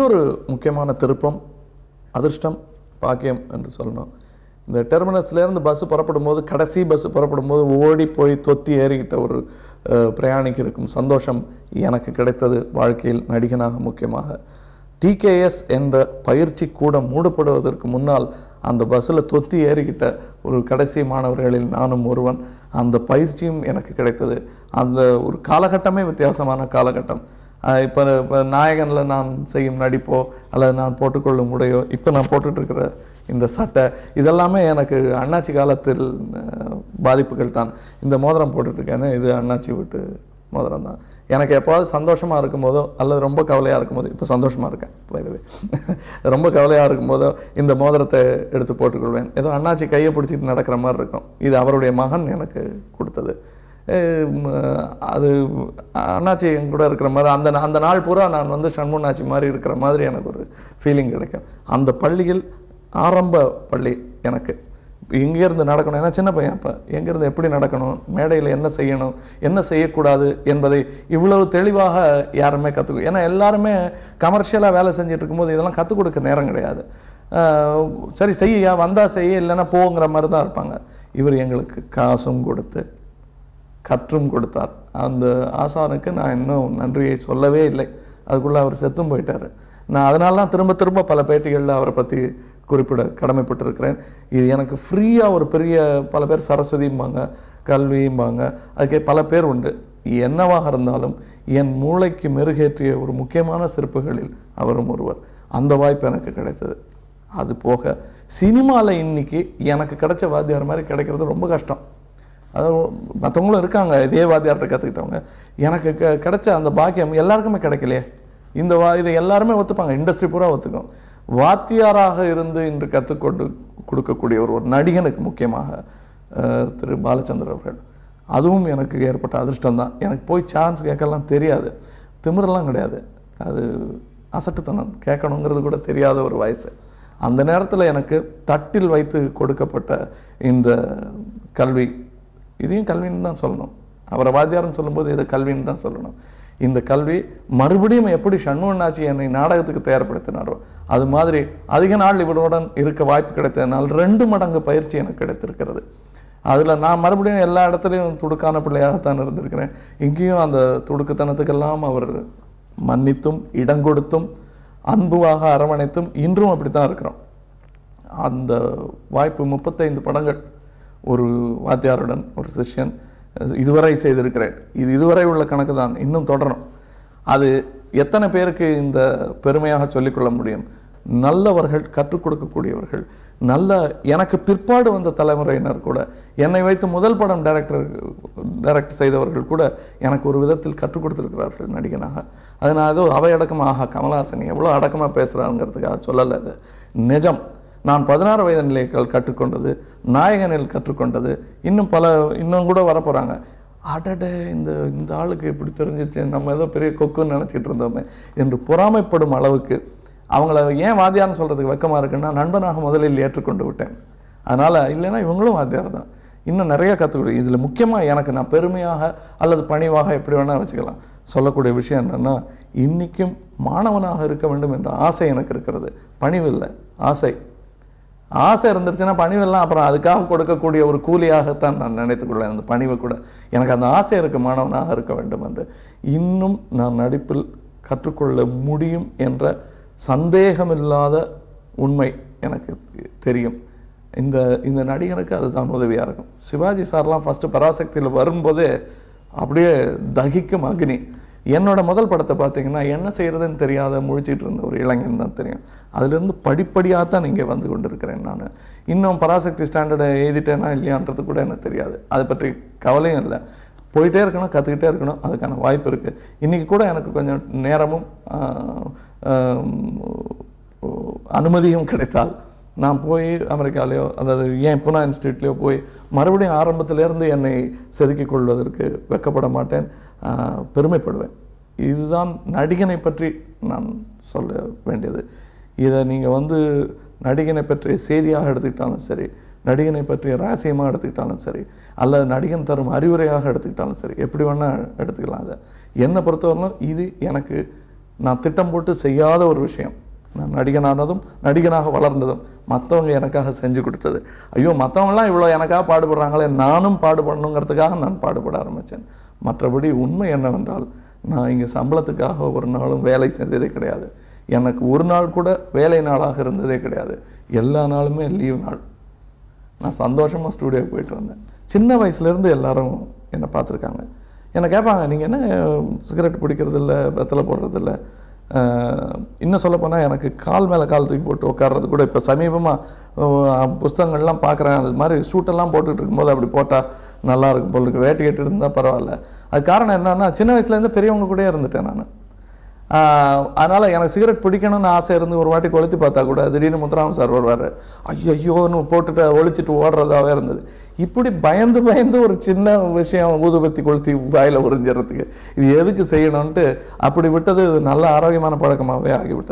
இன்னொரு முக்கியமான திருப்பம், அதிர்ஷ்டம், பாக்கியம் என்று சொல்லணும். இந்த டெர்மினஸ்லேருந்து பஸ்ஸு புறப்படும் போது, கடைசி பஸ்ஸு புறப்படும் போது ஓடி போய் தொத்தி ஏறிக்கிட்ட ஒரு பிரயாணிக்கு இருக்கும் சந்தோஷம் எனக்கு கிடைத்தது வாழ்க்கையில் நடிகனாக. முக்கியமாக டிகேஎஸ் என்ற பயிற்சி கூட மூடப்படுவதற்கு முன்னால் அந்த பஸ்ஸில் தொத்தி ஏறிக்கிட்ட ஒரு கடைசி மாணவர்களில் நானும் ஒருவன். அந்த பயிற்சியும் எனக்கு கிடைத்தது. அந்த ஒரு காலகட்டமே வித்தியாசமான காலகட்டம். இப்போ நாயகனில் நான் செய்யும் நடிப்போ அல்லது நான் போட்டுக்கொள்ளும் உடையோ, இப்போ நான் போட்டுட்ருக்கிற இந்த சட்டை, இதெல்லாமே எனக்கு அண்ணாச்சி காலத்தில் பாதிப்புகள் தான். இந்த மோதிரம் போட்டுட்ருக்கேன்னு இது அண்ணாச்சி விட்டு மோதிரம் தான். எனக்கு எப்போது சந்தோஷமாக இருக்கும்போதோ அல்லது ரொம்ப கவலையாக இருக்கும்போது, இப்போ சந்தோஷமாக இருக்கேன் பைதவே, ரொம்ப கவலையாக இருக்கும்போதோ இந்த மோதிரத்தை எடுத்து போட்டுக்கொள்வேன். ஏதோ அண்ணாச்சி கையை பிடிச்சிட்டு நடக்கிற மாதிரி இருக்கும். இது அவருடைய மகன் எனக்கு கொடுத்தது. அது அண்ணாச்சி என் கூட இருக்கிற மாதிரி அந்த நாள் பூரா நான் வந்து சண்முகநாச்சி மாதிரி இருக்கிற மாதிரி எனக்கு ஒரு ஃபீலிங் கிடைக்கும். அந்த பள்ளியில் ஆரம்ப பள்ளி எனக்கு எங்கேருந்து நடக்கணும், ஏன்னா சின்ன பையன், அப்போ எங்கேருந்து எப்படி நடக்கணும், மேடையில் என்ன செய்யணும், என்ன செய்யக்கூடாது என்பதை இவ்வளவு தெளிவாக யாருமே கற்றுக்கோ. ஏன்னா எல்லாருமே கமர்ஷியலாக வேலை செஞ்சுட்டு இருக்கும்போது இதெல்லாம் கற்றுக் கொடுக்க நேரம் கிடையாது. சரி செய்யா, வந்தால் செய்ய, இல்லைன்னா போங்கிற மாதிரி தான் இருப்பாங்க. இவர் எங்களுக்கு காசும் கொடுத்து கற்றும் கொடுத்தார். அந்த ஆசானுக்கு நான் இன்னும் நன்றியை சொல்லவே இல்லை. அதுக்குள்ளே அவர் செத்தும் போயிட்டார். நான் அதனால தான் திரும்ப திரும்ப பல பேட்டிகளில் அவரை பற்றி குறிப்பிட கடமைப்பட்டிருக்கிறேன். இது எனக்கு ஃப்ரீயாக ஒரு பெரிய, பல பேர் சரஸ்வதிம்பாங்க, கல்வியும்பாங்க, அதுக்கே பல பேர் உண்டு. என்னவாக இருந்தாலும் என் மூளைக்கு மெருகேற்றிய ஒரு முக்கியமான சிறப்புகளில் அவரும் ஒருவர். அந்த வாய்ப்பு எனக்கு கிடைத்தது. அது போக சினிமாவில் இன்னைக்கு எனக்கு கிடைச்ச வாத்தியார் மாதிரி கிடைக்கிறது ரொம்ப கஷ்டம். அது மற்றவங்களும் இருக்காங்க இதே வாத்தியார்கிட்ட கற்றுக்கிட்டவங்க. எனக்கு கிடைச்ச அந்த பாக்கியம் எல்லாருக்குமே கிடைக்கலையே. இதை எல்லாருமே ஒத்துப்பாங்க, இண்டஸ்ட்ரி பூரா ஒத்துக்கும். வாத்தியாராக இருந்து இன்று கற்றுக்கொண்டு கொடுக்கக்கூடிய ஒரு நடிகனுக்கு, முக்கியமாக திரு பாலச்சந்தர் அவர்கள், அதுவும் எனக்கு ஏற்பட்ட அதிர்ஷ்டம் தான். எனக்கு போய் சான்ஸ் கேட்கலாம் தெரியாது, திமிரெல்லாம் கிடையாது, அது அசட்டுத்தனம், கேட்கணுங்கிறது கூட தெரியாத ஒரு வயசு. அந்த நேரத்தில் எனக்கு தட்டில் வைத்து கொடுக்கப்பட்ட இந்த கல்வி, இதையும் கல்வின்னு தான் சொல்லணும். அவரை வாத்தியார்னு சொல்லும்போது இதை கல்வின்னு தான் சொல்லணும். இந்த கல்வி மறுபடியும் எப்படி சண்முகநாச்சி என்னை நாடகத்துக்கு தயார்படுத்தினாரோ அது மாதிரி அதிக நாள் இவருடன் இருக்க வாய்ப்பு கிடைத்ததுனால் 2 மடங்கு பயிற்சி எனக்கு கிடைத்திருக்கிறது. அதில் நான் மறுபடியும் எல்லா இடத்துலையும் துடுக்கான பிள்ளையாகத்தான் இருந்திருக்கிறேன். இங்கேயும் அந்த துடுக்குத்தனத்துக்கெல்லாம் அவர் மன்னித்தும் இடம் கொடுத்தும் அன்புவாக அரவணைத்தும் இன்றும் அப்படி தான் இருக்கிறோம். அந்த வாய்ப்பு 35 படங்கள் ஒரு வாத்தியாருடன் ஒரு சிஷ்யன் இதுவரை செய்திருக்கிறேன். இதுவரை உள்ள கணக்கு தான், இன்னும் தொடரும். அது எத்தனை பேருக்கு இந்த பெருமையாக சொல்லிக்கொள்ள முடியும்? நல்லவர்கள், கற்றுக் கொடுக்கக்கூடியவர்கள், நல்ல எனக்கு பிற்பாடு வந்த தலைமுறையினர் கூட, என்னை வைத்து முதல் படம் டைரக்ட் செய்தவர்கள் கூட எனக்கு ஒரு விதத்தில் கற்றுக் கொடுத்துருக்கிறார்கள் நடிகனாக. அது நான் ஏதோ அவை அடக்கமாக கமலஹாசன் எவ்வளோ அடக்கமாக பேசுகிறாங்கிறதுக்காக சொல்லலை, அது நிஜம். நான் 16 வயது நிலைகள் கற்றுக்கொண்டது, நாயகனில் கற்றுக்கொண்டது, இன்னும் கூட வரப்போகிறாங்க. அடடே, இந்த ஆளுக்கு இப்படி தெரிஞ்சிச்சு, நம்ம ஏதோ பெரிய கொக்குன்னு நினச்சிட்டு இருந்தோமே என்று பொறாமைப்படும் அளவுக்கு அவங்கள ஏன் வாத்தியார்னு சொல்கிறதுக்கு வெக்கமாக இருக்குன்னா, நண்பனாக முதலில் ஏற்றுக்கொண்டு விட்டேன். அதனால் இல்லைன்னா இவங்களும் வாத்தியார் தான். இன்னும் நிறைய கற்றுக்கொடு. இதில் முக்கியமாக எனக்கு நான் பெருமையாக அல்லது பணிவாக எப்படி வேணால் வச்சுக்கலாம் சொல்லக்கூடிய விஷயம் என்னென்னா, இன்றைக்கும் மாணவனாக இருக்க வேண்டும் என்ற ஆசை எனக்கு இருக்கிறது. பணிவில்லை, ஆசை. ஆசை இருந்துருச்சுன்னா பணிவெல்லாம் அப்புறம் அதுக்காக கொடுக்கக்கூடிய ஒரு கூலியாகத்தான் நான் நினைத்துக்கொள்ளேன். அந்த பணிவை கூட எனக்கு அந்த ஆசை இருக்குது, மாணவனாக இருக்க வேண்டும் என்று. இன்னும் நான் நடிப்பில் கற்றுக்கொள்ள முடியும் என்ற சந்தேகமில்லாத உண்மை எனக்கு தெரியும். இந்த நடிகனுக்கு அதுதான் உதவியாக இருக்கும். சிவாஜி சார்லாம் ஃபஸ்ட்டு பராசக்தியில் வரும்போதே அப்படியே தகிக்கும் அக்னி. என்னோட முதல் படத்தை பார்த்தீங்கன்னா என்ன செய்கிறதுன்னு தெரியாத முழிச்சிட்டு இருந்த ஒரு இளைஞன் தான் தெரியும். அதுலேருந்து படிப்படியாக தான் இங்கே வந்து கொண்டு இருக்கிறேன். நான் இன்னும் பராசக்தி ஸ்டாண்டர்டை எழுதிட்டேன்னா இல்லையான்றது கூட எனக்கு தெரியாது. அதை பற்றி கவலையும் இல்லை. போயிட்டே இருக்கணும், கற்றுக்கிட்டே இருக்கணும், அதுக்கான வாய்ப்பு இருக்குது. இன்றைக்கி கூட எனக்கு கொஞ்சம் நேரமும் அனுமதியும் கிடைத்தால் நான் போய் அமெரிக்காலேயோ அல்லது ஏன் புனா இன்ஸ்டியூட்லேயோ போய் மறுபடியும் ஆரம்பத்திலேருந்து என்னை செதுக்கிக் கொள்வதற்கு வெட்கப்பட மாட்டேன், பெருமைப்படுவேன். இதுதான் நடிகனை பற்றி நான் சொல்ல வேண்டியது. இதை நீங்கள் நடிகனை பற்றிய செய்தியாக எடுத்துக்கிட்டாலும் சரி, நடிகனை பற்றிய ரகசியமாக எடுத்துக்கிட்டாலும் சரி, அல்லது நடிகன் தரும் அறிவுரையாக எடுத்துக்கிட்டாலும் சரி, எப்படி வேணால் எடுத்துக்கலாம். அதை என்னை பொறுத்தவரையிலும் இது எனக்கு நான் திட்டம் போட்டு செய்யாத ஒரு விஷயம். நான் நடிகனானதும் நடிகனாக வளர்ந்ததும் மற்றவங்க எனக்காக செஞ்சு கொடுத்தது. ஐயோ மற்றவங்களாம் இவ்வளோ எனக்காக பாடுபடுறாங்களே, நானும் பாடுபடணுங்கிறதுக்காக நான் பாடுபட ஆரம்பித்தேன். மற்றபடி உண்மை என்னவென்றால், நான் இங்கே சம்பளத்துக்காக ஒரு நாளும் வேலை செஞ்சதே கிடையாது. எனக்கு ஒரு நாள் கூட வேலை நாளாக இருந்ததே கிடையாது. எல்லா நாளுமே லீவ் நாள். நான் சந்தோஷமாக ஸ்டூடியோவுக்கு போயிட்டு வந்தேன். சின்ன வயசுலேருந்து எல்லாரும் என்னை பார்த்துருக்காங்க. என்னை கேட்பாங்க, நீங்கள் என்ன சிகரெட் பிடிக்கிறதில்ல, வெத்தலை போடுறதில்ல, இன்னும் சொல்லப்போனால் எனக்கு கால் மேலே கால் தூக்கி போட்டு உட்கார்றது கூட இப்போ சமீபமாக புஸ்தகங்கள்லாம் பார்க்குறேன். அது மாதிரி சூட்டெல்லாம் போட்டுக்கிட்டு இருக்கும்போது அப்படி போட்டால் நல்லாயிருக்கும் போல இருக்கு, வேட்டி கட்டிட்டு இருந்தால் பரவாயில்ல. அது காரணம் என்னன்னா, சின்ன வயசுலேருந்து பெரியவங்க கூட இருந்துட்டேன் நான். அதனால் எனக்கு சிகரெட் பிடிக்கணும்னு ஆசை இருந்து ஒரு வாட்டி கொளுத்தி பார்த்தா கூட திடீர்னு முத்துராமன் சார் வருவார், ஐயோன்னு போட்டுட்டு ஒழிச்சிட்டு ஓடுறதாகவே இருந்தது. இப்படி பயந்து பயந்து ஒரு சின்ன விஷயம் ஊதுபத்தி கொளுத்தி வாயில் உறிஞ்சிடறதுக்கு இது எதுக்கு செய்யணும்ன்ட்டு அப்படி விட்டது நல்ல ஆரோக்கியமான பழக்கமாகவே ஆகிவிட்டது.